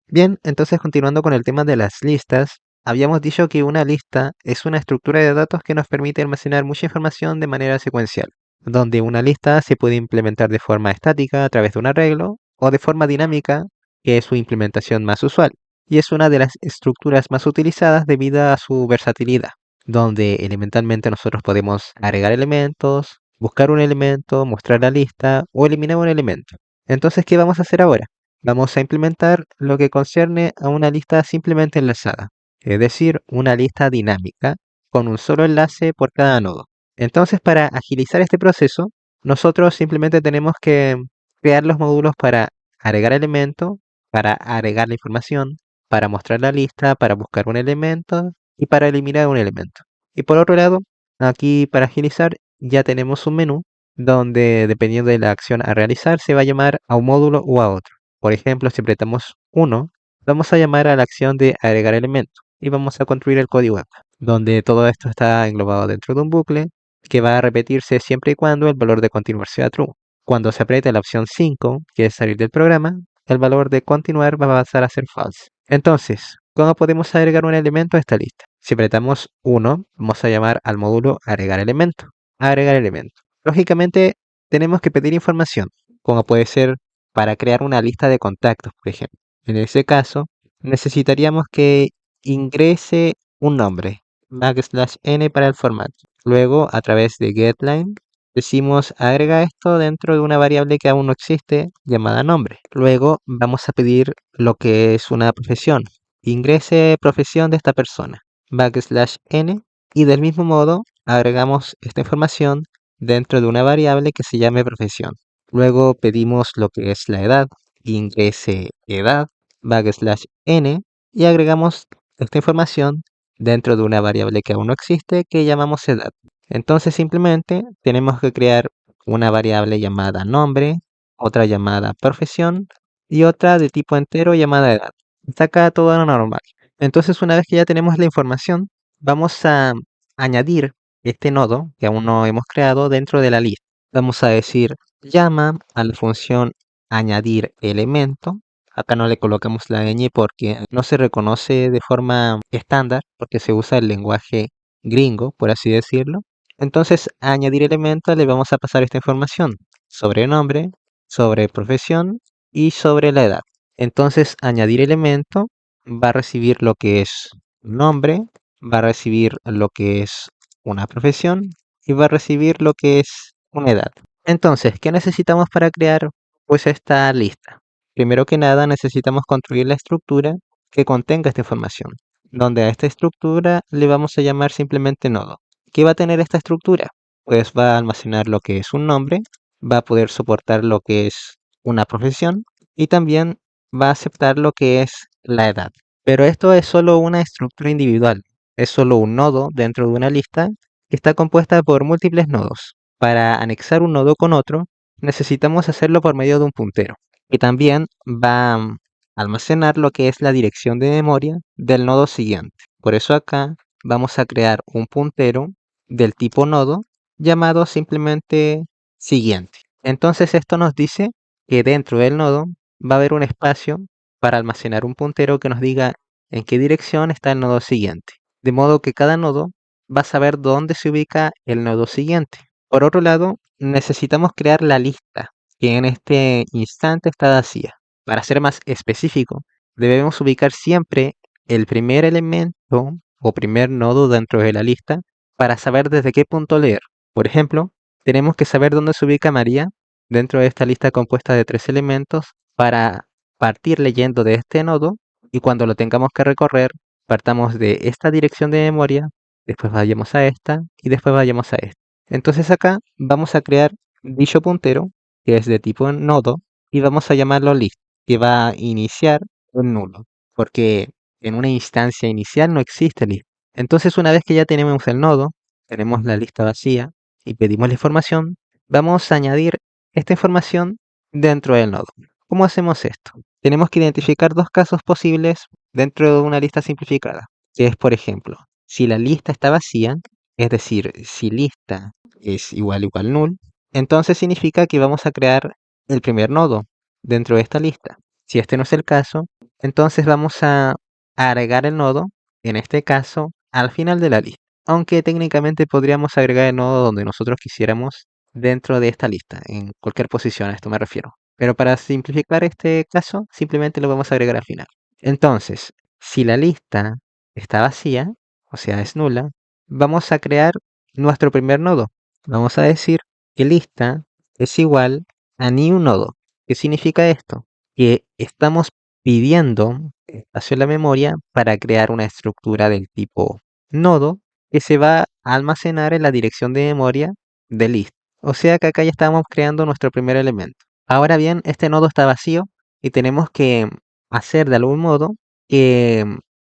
Bien, entonces continuando con el tema de las listas, habíamos dicho que una lista es una estructura de datos que nos permite almacenar mucha información de manera secuencial, donde una lista se puede implementar de forma estática a través de un arreglo o de forma dinámica, que es su implementación más usual, y es una de las estructuras más utilizadas debido a su versatilidad, donde elementalmente nosotros podemos agregar elementos, buscar un elemento, mostrar la lista o eliminar un elemento. Entonces, ¿qué vamos a hacer ahora? Vamos a implementar lo que concierne a una lista simplemente enlazada, es decir, una lista dinámica con un solo enlace por cada nodo. Entonces, para agilizar este proceso, nosotros simplemente tenemos que crear los módulos para agregar elemento, para agregar la información, para mostrar la lista, para buscar un elemento y para eliminar un elemento. Y por otro lado, aquí para agilizar ya tenemos un menú donde dependiendo de la acción a realizar se va a llamar a un módulo o a otro. Por ejemplo, si apretamos 1, vamos a llamar a la acción de agregar elemento y vamos a construir el código app, donde todo esto está englobado dentro de un bucle que va a repetirse siempre y cuando el valor de continuar sea true. Cuando se apriete la opción 5, que es salir del programa, el valor de continuar va a pasar a ser false. Entonces, ¿cómo podemos agregar un elemento a esta lista? Si apretamos 1, vamos a llamar al módulo agregar elemento. Agregar elemento. Lógicamente, tenemos que pedir información, como puede ser para crear una lista de contactos, por ejemplo. En ese caso, necesitaríamos que ingrese un nombre, \n para el formato. Luego, a través de getLine, decimos agrega esto dentro de una variable que aún no existe llamada nombre. Luego vamos a pedir lo que es una profesión. Ingrese profesión de esta persona, \n, y del mismo modo agregamos esta información dentro de una variable que se llame profesión. Luego pedimos lo que es la edad, ingrese edad, \n, y agregamos esta información dentro de una variable que aún no existe que llamamos edad. Entonces simplemente tenemos que crear una variable llamada nombre, otra llamada profesión y otra de tipo entero llamada edad. Está acá todo normal. Entonces una vez que ya tenemos la información, vamos a añadir este nodo que aún no hemos creado dentro de la lista. Vamos a decir llama a la función añadir elemento. Acá no le colocamos la ñ porque no se reconoce de forma estándar, porque se usa el lenguaje gringo, por así decirlo. Entonces, a añadir elemento le vamos a pasar esta información sobre nombre, sobre profesión y sobre la edad. Entonces, añadir elemento va a recibir lo que es nombre, va a recibir lo que es una profesión y va a recibir lo que es una edad. Entonces, ¿qué necesitamos para crear pues esta lista? Primero que nada, necesitamos construir la estructura que contenga esta información, donde a esta estructura le vamos a llamar simplemente nodo. ¿Qué va a tener esta estructura? Pues va a almacenar lo que es un nombre, va a poder soportar lo que es una profesión y también va a aceptar lo que es la edad. Pero esto es solo una estructura individual, es solo un nodo dentro de una lista que está compuesta por múltiples nodos. Para anexar un nodo con otro, necesitamos hacerlo por medio de un puntero, que también va a almacenar lo que es la dirección de memoria del nodo siguiente. Por eso acá vamos a crear un puntero del tipo nodo llamado simplemente siguiente. Entonces esto nos dice que dentro del nodo va a haber un espacio para almacenar un puntero que nos diga en qué dirección está el nodo siguiente. De modo que cada nodo va a saber dónde se ubica el nodo siguiente. Por otro lado, necesitamos crear la lista, que en este instante está vacía. Para ser más específico, debemos ubicar siempre el primer elemento o primer nodo dentro de la lista para saber desde qué punto leer. Por ejemplo, tenemos que saber dónde se ubica María dentro de esta lista compuesta de 3 elementos para partir leyendo de este nodo y cuando lo tengamos que recorrer, partamos de esta dirección de memoria, después vayamos a esta y después vayamos a esta. Entonces acá vamos a crear dicho puntero que es de tipo nodo y vamos a llamarlo list, que va a iniciar un nulo, porque en una instancia inicial no existe list. Entonces una vez que ya tenemos el nodo, tenemos la lista vacía y pedimos la información, vamos a añadir esta información dentro del nodo. ¿Cómo hacemos esto? Tenemos que identificar dos casos posibles dentro de una lista simplificada, que es, por ejemplo, si la lista está vacía, es decir, si lista es igual null, entonces significa que vamos a crear el primer nodo dentro de esta lista. Si este no es el caso, entonces vamos a agregar el nodo, en este caso, al final de la lista. Aunque técnicamente podríamos agregar el nodo donde nosotros quisiéramos dentro de esta lista, en cualquier posición, a esto me refiero. Pero para simplificar este caso, simplemente lo vamos a agregar al final. Entonces, si la lista está vacía, o sea, es nula, vamos a crear nuestro primer nodo. Vamos a decir que lista es igual a new nodo. ¿Qué significa esto? Que estamos pidiendo espacio en la memoria para crear una estructura del tipo nodo que se va a almacenar en la dirección de memoria de list. O sea que acá ya estamos creando nuestro primer elemento. Ahora bien, este nodo está vacío y tenemos que hacer de algún modo que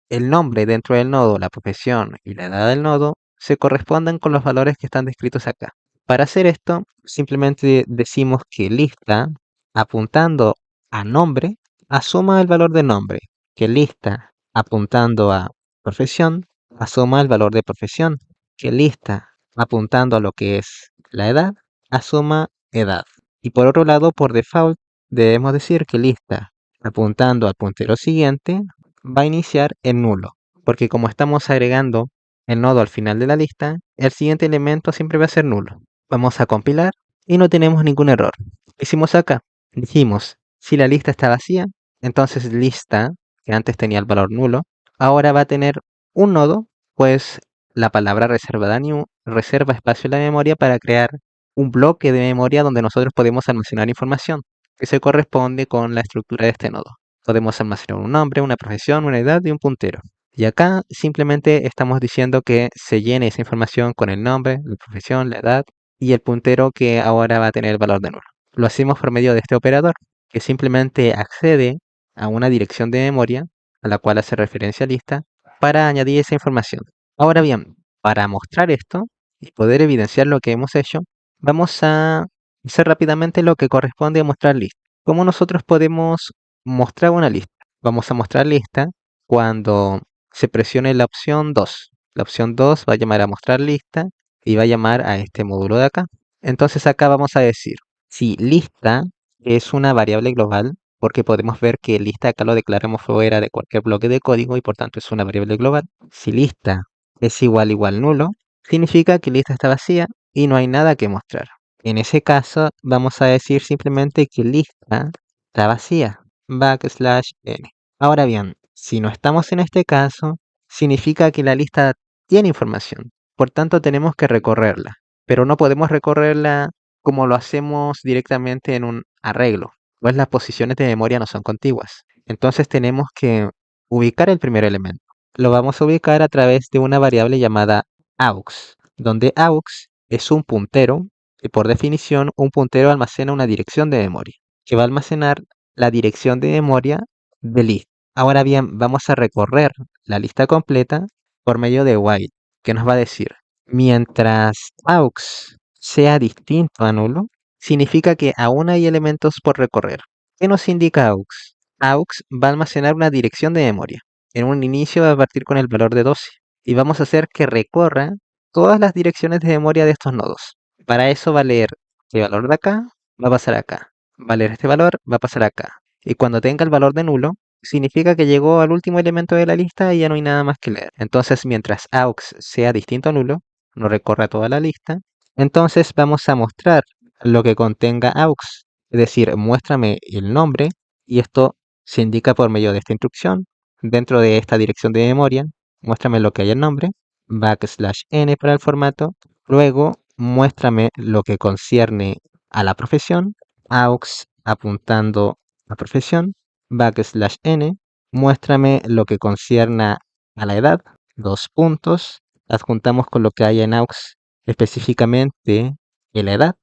el nombre dentro del nodo, la profesión y la edad del nodo se correspondan con los valores que están descritos acá. Para hacer esto, simplemente decimos que lista, apuntando a nombre, asuma el valor de nombre, que lista, apuntando a profesión, asuma el valor de profesión, que lista, apuntando a lo que es la edad, asuma edad. Y por otro lado, por default, debemos decir que lista, apuntando al puntero siguiente, va a iniciar en nulo, porque como estamos agregando el nodo al final de la lista, el siguiente elemento siempre va a ser nulo. Vamos a compilar y no tenemos ningún error. ¿Qué hicimos acá? Dijimos, si la lista está vacía, entonces lista, que antes tenía el valor nulo, ahora va a tener un nodo, pues la palabra reservada new reserva espacio en la memoria para crear un bloque de memoria donde nosotros podemos almacenar información que se corresponde con la estructura de este nodo. Podemos almacenar un nombre, una profesión, una edad y un puntero. Y acá simplemente estamos diciendo que se llene esa información con el nombre, la profesión, la edad y el puntero que ahora va a tener el valor de nulo. Lo hacemos por medio de este operador, que simplemente accede a una dirección de memoria a la cual hace referencia lista para añadir esa información. Ahora bien, para mostrar esto y poder evidenciar lo que hemos hecho, vamos a hacer rápidamente lo que corresponde a mostrar lista. ¿Cómo nosotros podemos mostrar una lista? Vamos a mostrar lista cuando se presione la opción 2. La opción 2 va a llamar a mostrar lista y va a llamar a este módulo de acá. Entonces acá vamos a decir si lista es una variable global, porque podemos ver que lista acá lo declaramos fuera de cualquier bloque de código y por tanto es una variable global. Si lista es igual nulo, significa que lista está vacía y no hay nada que mostrar. En ese caso vamos a decir simplemente que lista está vacía, \n. Ahora bien, si no estamos en este caso, significa que la lista tiene información, por tanto tenemos que recorrerla, pero no podemos recorrerla como lo hacemos directamente en un arreglo, pues las posiciones de memoria no son contiguas. Entonces tenemos que ubicar el primer elemento. Lo vamos a ubicar a través de una variable llamada aux, donde aux es un puntero y por definición un puntero almacena una dirección de memoria, que va a almacenar la dirección de memoria de list. Ahora bien, vamos a recorrer la lista completa por medio de while, que nos va a decir, mientras aux sea distinto a nulo, significa que aún hay elementos por recorrer. ¿Qué nos indica aux? Aux va a almacenar una dirección de memoria. En un inicio va a partir con el valor de 12 y vamos a hacer que recorra todas las direcciones de memoria de estos nodos. Para eso va a leer el valor de acá, va a pasar acá. Va a leer este valor, va a pasar acá. Y cuando tenga el valor de nulo, significa que llegó al último elemento de la lista y ya no hay nada más que leer. Entonces, mientras aux sea distinto a nulo, no recorra toda la lista, entonces vamos a mostrar lo que contenga aux, es decir, muéstrame el nombre y esto se indica por medio de esta instrucción. Dentro de esta dirección de memoria, muéstrame lo que hay en nombre, \n para el formato, luego muéstrame lo que concierne a la profesión, aux apuntando a profesión, \n, muéstrame lo que concierna a la edad, dos puntos, adjuntamos con lo que hay en aux específicamente en la edad,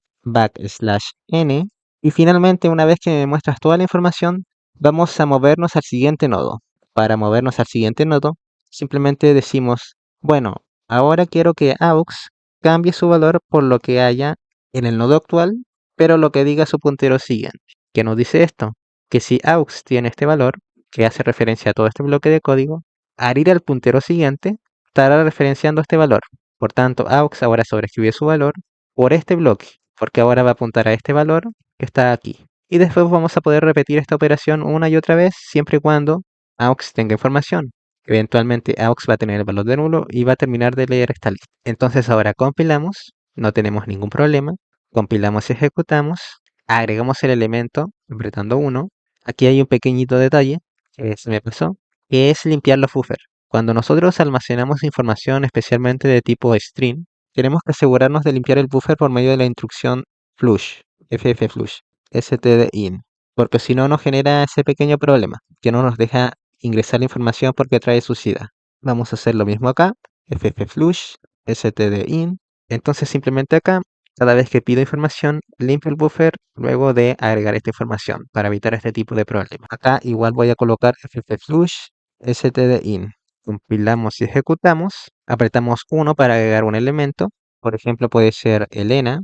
\n, y finalmente una vez que me muestras toda la información, vamos a movernos al siguiente nodo. Para movernos al siguiente nodo, simplemente decimos, bueno, ahora quiero que aux cambie su valor por lo que haya en el nodo actual, pero lo que diga su puntero siguiente. ¿Qué nos dice esto? Que si aux tiene este valor, que hace referencia a todo este bloque de código, al ir al puntero siguiente, estará referenciando este valor. Por tanto, aux ahora sobreescribe su valor por este bloque, porque ahora va a apuntar a este valor que está aquí. y después vamos a poder repetir esta operación una y otra vez siempre y cuando AUX tenga información. Eventualmente AUX va a tener el valor de nulo y va a terminar de leer esta lista. Entonces ahora compilamos, no tenemos ningún problema, compilamos y ejecutamos, agregamos el elemento apretando 1. Aquí hay un pequeñito detalle que se me pasó, que es limpiar los buffers. Cuando nosotros almacenamos información especialmente de tipo string, tenemos que asegurarnos de limpiar el buffer por medio de la instrucción flush, ffflush, stdin, porque si no nos genera ese pequeño problema, que no nos deja ingresar la información porque trae suciedad. Vamos a hacer lo mismo acá, ffflush, stdin, entonces simplemente acá, cada vez que pido información, limpio el buffer luego de agregar esta información para evitar este tipo de problemas. Acá igual voy a colocar ffflush, stdin. Compilamos y ejecutamos, apretamos 1 para agregar un elemento, por ejemplo puede ser Elena,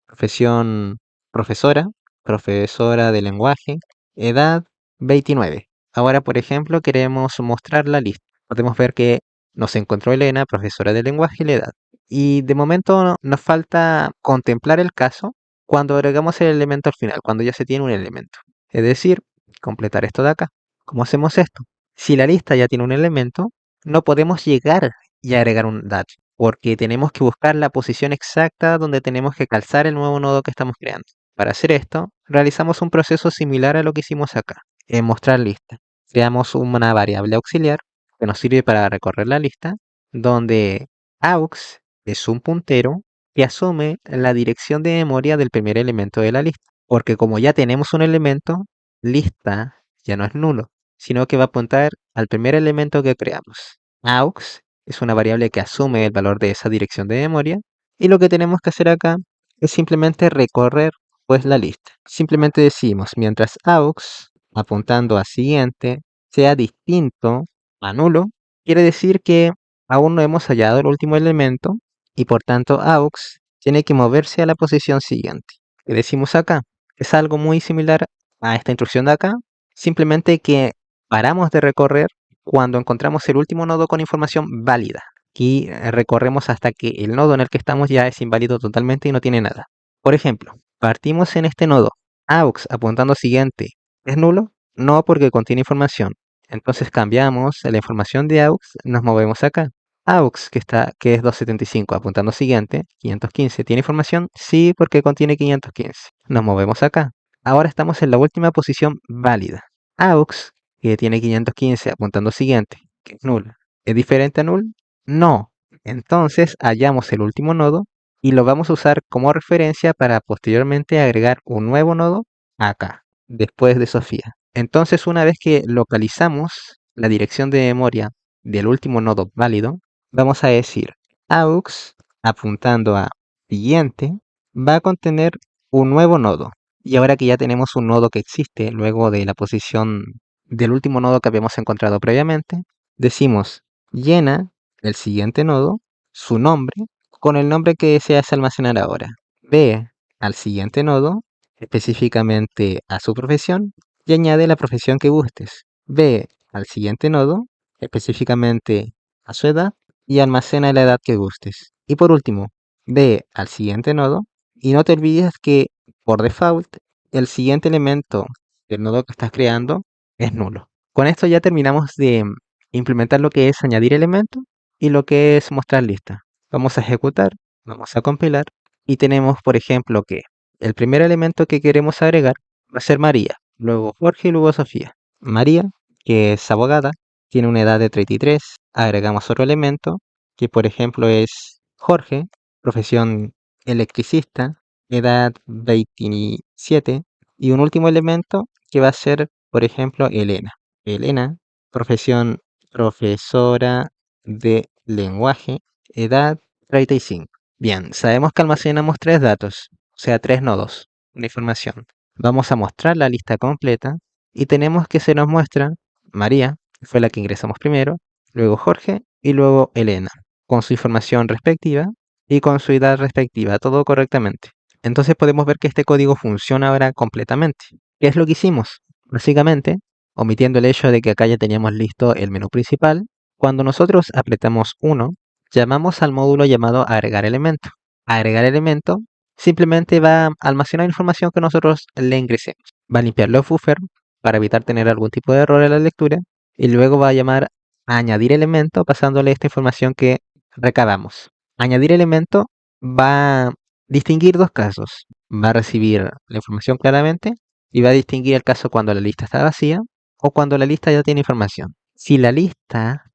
profesión profesora, profesora de lenguaje, edad 29. Ahora, por ejemplo, queremos mostrar la lista. Podemos ver que nos encontró Elena, profesora de lenguaje y la edad. Y de momento nos falta contemplar el caso cuando agregamos el elemento al final, cuando ya se tiene un elemento. Es decir, completar esto de acá. ¿Cómo hacemos esto? Si la lista ya tiene un elemento, no podemos llegar y agregar un dato, porque tenemos que buscar la posición exacta donde tenemos que calzar el nuevo nodo que estamos creando. Para hacer esto, realizamos un proceso similar a lo que hicimos acá, en mostrar lista. Creamos una variable auxiliar que nos sirve para recorrer la lista, donde aux es un puntero que asume la dirección de memoria del primer elemento de la lista, porque como ya tenemos un elemento, lista ya no es nulo, sino que va a apuntar al primer elemento que creamos. Aux es una variable que asume el valor de esa dirección de memoria, y lo que tenemos que hacer acá es simplemente recorrer pues la lista. Simplemente decimos, mientras aux apuntando a siguiente sea distinto a nulo, quiere decir que aún no hemos hallado el último elemento y por tanto aux tiene que moverse a la posición siguiente. ¿Qué decimos acá? Es algo muy similar a esta instrucción de acá, simplemente que paramos de recorrer cuando encontramos el último nodo con información válida. Aquí recorremos hasta que el nodo en el que estamos ya es inválido totalmente y no tiene nada. Por ejemplo, partimos en este nodo, aux apuntando siguiente, ¿es nulo? No, porque contiene información. Entonces cambiamos la información de aux, nos movemos acá. Aux, que es 275, apuntando siguiente, 515, ¿tiene información? Sí, porque contiene 515. Nos movemos acá. Ahora estamos en la última posición válida. Aux, que tiene 515, apuntando siguiente, que es nula. ¿Es diferente a null? No. Entonces hallamos el último nodo y lo vamos a usar como referencia para posteriormente agregar un nuevo nodo acá, después de Sofía. Entonces, una vez que localizamos la dirección de memoria del último nodo válido, vamos a decir aux apuntando a siguiente va a contener un nuevo nodo. Y ahora que ya tenemos un nodo que existe luego de la posición del último nodo que habíamos encontrado previamente, decimos llena el siguiente nodo, su nombre, con el nombre que deseas almacenar ahora. Ve al siguiente nodo, específicamente a su profesión, y añade la profesión que gustes. Ve al siguiente nodo, específicamente a su edad, y almacena la edad que gustes. Y por último, ve al siguiente nodo, y no te olvides que por default el siguiente elemento del nodo que estás creando es nulo. Con esto ya terminamos de implementar lo que es añadir elementos y lo que es mostrar lista. Vamos a ejecutar, vamos a compilar y tenemos, por ejemplo, que el primer elemento que queremos agregar va a ser María, luego Jorge y luego Sofía. María, que es abogada, tiene una edad de 33. Agregamos otro elemento que, por ejemplo, es Jorge, profesión electricista, edad 27. Y un último elemento que va a ser, por ejemplo, Elena. Elena, profesión profesora de lenguaje, edad 35. Bien, sabemos que almacenamos tres datos, o sea, tres nodos, una información. Vamos a mostrar la lista completa y tenemos que se nos muestra María, que fue la que ingresamos primero, luego Jorge y luego Elena, con su información respectiva y con su edad respectiva, todo correctamente. Entonces podemos ver que este código funciona ahora completamente. ¿Qué es lo que hicimos? Básicamente, omitiendo el hecho de que acá ya teníamos listo el menú principal, cuando nosotros apretamos 1, llamamos al módulo llamado agregar elemento. Agregar elemento simplemente va a almacenar información que nosotros le ingresemos. Va a limpiar los buffers para evitar tener algún tipo de error en la lectura y luego va a llamar a añadir elemento pasándole esta información que recabamos. Añadir elemento va a distinguir dos casos. Va a recibir la información claramente y va a distinguir el caso cuando la lista está vacía o cuando la lista ya tiene información. Si la lista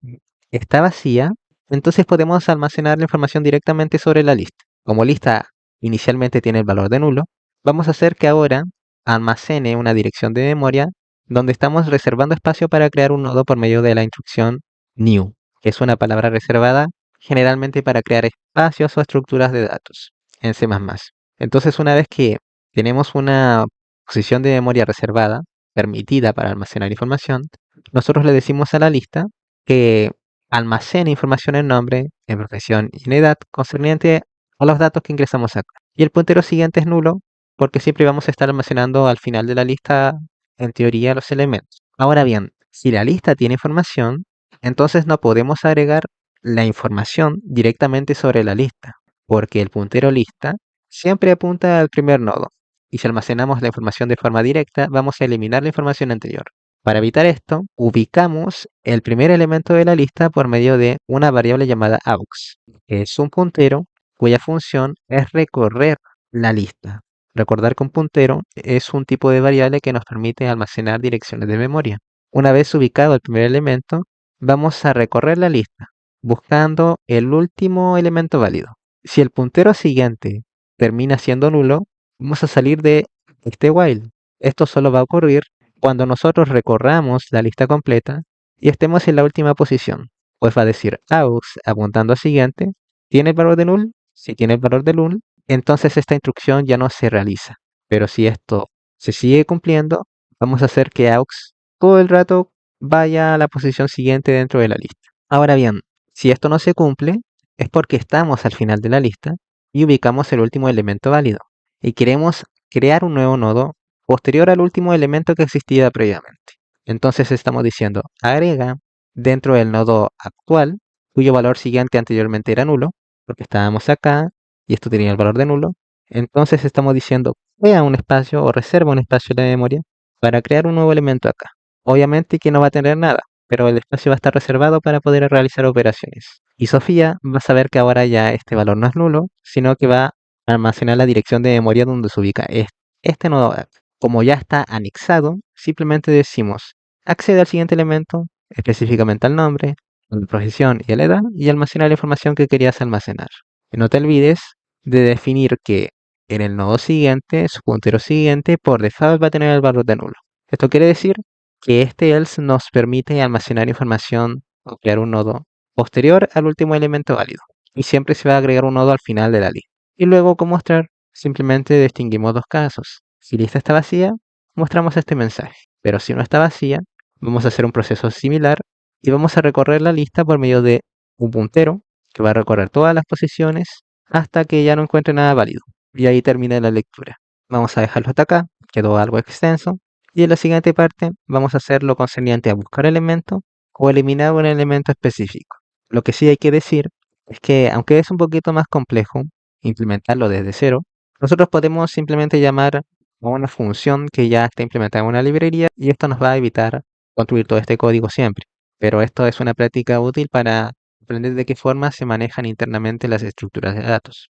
está vacía, entonces podemos almacenar la información directamente sobre la lista. Como lista inicialmente tiene el valor de nulo, vamos a hacer que ahora almacene una dirección de memoria donde estamos reservando espacio para crear un nodo por medio de la instrucción new, que es una palabra reservada generalmente para crear espacios o estructuras de datos en C++. Entonces, una vez que tenemos una posición de memoria reservada, permitida para almacenar información, nosotros le decimos a la lista que almacene información en nombre, en profesión y en edad concerniente a los datos que ingresamos acá. Y el puntero siguiente es nulo porque siempre vamos a estar almacenando al final de la lista, en teoría, los elementos. Ahora bien, si la lista tiene información, entonces no podemos agregar la información directamente sobre la lista, porque el puntero lista siempre apunta al primer nodo. Y si almacenamos la información de forma directa, vamos a eliminar la información anterior. Para evitar esto, ubicamos el primer elemento de la lista por medio de una variable llamada aux, que es un puntero cuya función es recorrer la lista. Recordar que un puntero es un tipo de variable que nos permite almacenar direcciones de memoria. Una vez ubicado el primer elemento, vamos a recorrer la lista, buscando el último elemento válido. Si el puntero siguiente termina siendo nulo, vamos a salir de este while. Esto solo va a ocurrir cuando nosotros recorramos la lista completa y estemos en la última posición. Pues va a decir aux apuntando a siguiente, ¿tiene el valor de null? Si tiene el valor de null, entonces esta instrucción ya no se realiza. Pero si esto se sigue cumpliendo, vamos a hacer que aux todo el rato vaya a la posición siguiente dentro de la lista. Ahora bien, si esto no se cumple, es porque estamos al final de la lista y ubicamos el último elemento válido. Y queremos crear un nuevo nodo posterior al último elemento que existía previamente. Entonces estamos diciendo agrega dentro del nodo actual, cuyo valor siguiente anteriormente era nulo, porque estábamos acá y esto tenía el valor de nulo. Entonces estamos diciendo crea un espacio o reserva un espacio de memoria para crear un nuevo elemento acá. Obviamente que no va a tener nada, pero el espacio va a estar reservado para poder realizar operaciones. Y Sofía va a saber que ahora ya este valor no es nulo, sino que va a almacenar la dirección de memoria donde se ubica este nodo. Como ya está anexado, simplemente decimos accede al siguiente elemento, específicamente al nombre, la profesión y la edad, y almacena la información que querías almacenar. Y no te olvides de definir que en el nodo siguiente, su puntero siguiente, por default va a tener el valor de nulo. Esto quiere decir que este else nos permite almacenar información o crear un nodo posterior al último elemento válido. Y siempre se va a agregar un nodo al final de la lista. Y luego, como mostrar, simplemente distinguimos dos casos. Si la lista está vacía, mostramos este mensaje. Pero si no está vacía, vamos a hacer un proceso similar y vamos a recorrer la lista por medio de un puntero que va a recorrer todas las posiciones hasta que ya no encuentre nada válido. Y ahí termina la lectura. Vamos a dejarlo hasta acá, quedó algo extenso. Y en la siguiente parte vamos a hacer lo concerniente a buscar elementos o eliminar un elemento específico. Lo que sí hay que decir es que aunque es un poquito más complejo implementarlo desde cero, nosotros podemos simplemente llamar a una función que ya está implementada en una librería y esto nos va a evitar construir todo este código siempre. Pero esto es una práctica útil para aprender de qué forma se manejan internamente las estructuras de datos.